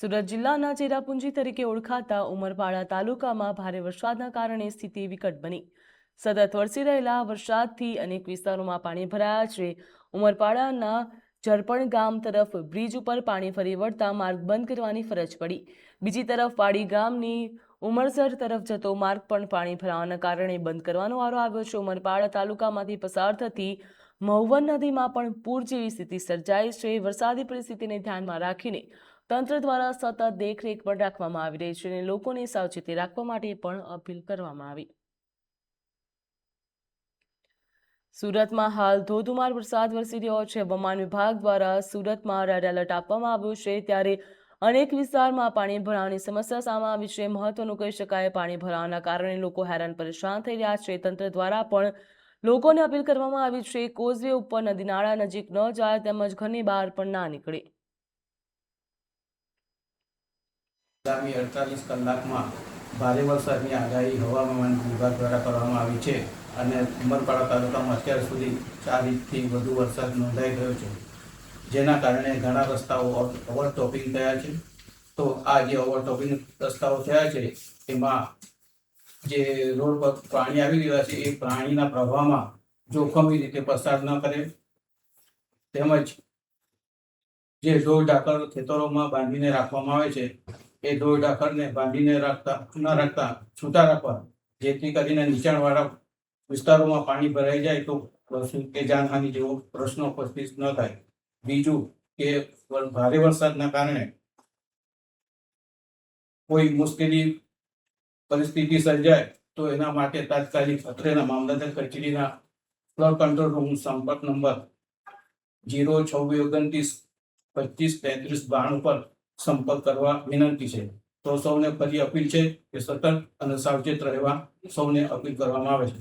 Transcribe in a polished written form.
સુરત જિલ્લાના ચેરાપુંજી તરીકે ઓળખાતા ઉમરપાડા તાલુકામાં ભારે વરસાદના કારણે સ્થિતિ વિકટ બની। સતત વરસી રહેલા વરસાદથી અનેક વિસ્તારોમાં પાણી ભરાયા છે। ઉમરપાડાના ઝરપણ ગામ તરફ બ્રિજ ઉપર પાણી ફરી વળતા માર્ગ બંધ કરવાની ફરજ પડી। બીજી તરફ વાડી ગામની ઉમરસર તરફ જતો માર્ગ પણ પાણી ભરાવાના કારણે બંધ કરવાનો વારો આવ્યો છે। ઉમરપાડા તાલુકામાંથી પસાર થતી મહુવન નદીમાં પણ પૂર જેવી સ્થિતિ સર્જાઈ છે। વરસાદી પરિસ્થિતિને ધ્યાનમાં રાખીને તંત્ર દ્વારા સતત દેખરેખ પણ રાખવામાં આવી રહી છે અને લોકોને સાવચેતી રાખવા માટે પણ અપીલ કરવામાં આવી। સુરતમાં હાલ ધોધમાર વરસાદ વરસી રહ્યો છે। હવામાન વિભાગ દ્વારા સુરતમાં રેડ એલર્ટ આપવામાં આવ્યું છે, ત્યારે અનેક વિસ્તારમાં પાણી ભરાવાની સમસ્યા સામે આવી છે। મહત્વનું કહી શકાય, પાણી ભરાવાના કારણે લોકો હેરાન પરેશાન થઈ રહ્યા છે। તંત્ર દ્વારા પણ લોકોને અપીલ કરવામાં આવી છે, કોઝવે ઉપર નદી નાળા નજીક ન જાય તેમજ ઘરની બહાર પણ ના નીકળે। આગામી 48 કલાકમાં ભારે વરસાદની આગાહી હવામાન વિભાગ દ્વારા કરવામાં આવી છે અને ઉમરપાડા તાલુકામાં અત્યાર સુધી 4 ઇંચથી વધુ વરસાદ નોંધાઈ ગયો છે, જેના કારણે ઘણા રસ્તાઓ ઓવરટોપિંગ થયા છે। તો આ જે ઓવરટોપિંગ રસ્તાઓ થયા છે એમાં જે રોડ પર પાણી આવી રહ્યા છે એ પાણીના પ્રવાહમાં જોખમી રીતે પસાર ન કરે, તેમજ જે ઢોર ઢાંકર ખેતરોમાં બાંધીને રાખવામાં આવે છે એ ઢોર ઢાંકરને બાંધીને રાખતા છૂટા રાખવા, જેથી કરીને નીચાણવાળા વિસ્તારોમાં પાણી ભરાઈ જાય તો કે જાનહાનિ જેવો પ્રશ્ન ઉપસ્થિત ન થાય। બીજું કે ભારે વરસાદના કારણે કોઈ મુશ્કેલી પરિસ્થિતિ સર્જાય તો એના માટે તાત્કાલિક અત્રેના મામલતદાર કચેરીના ફ્લડ કંટ્રોલ રૂમ સંપર્ક નંબર 02629253392 પર સંપર્ક કરવા વિનંતી છે। તો સૌને ફરી અપીલ છે કે સતર્ક અને સાવચેત રહેવા સૌને અપીલ કરવામાં આવે છે।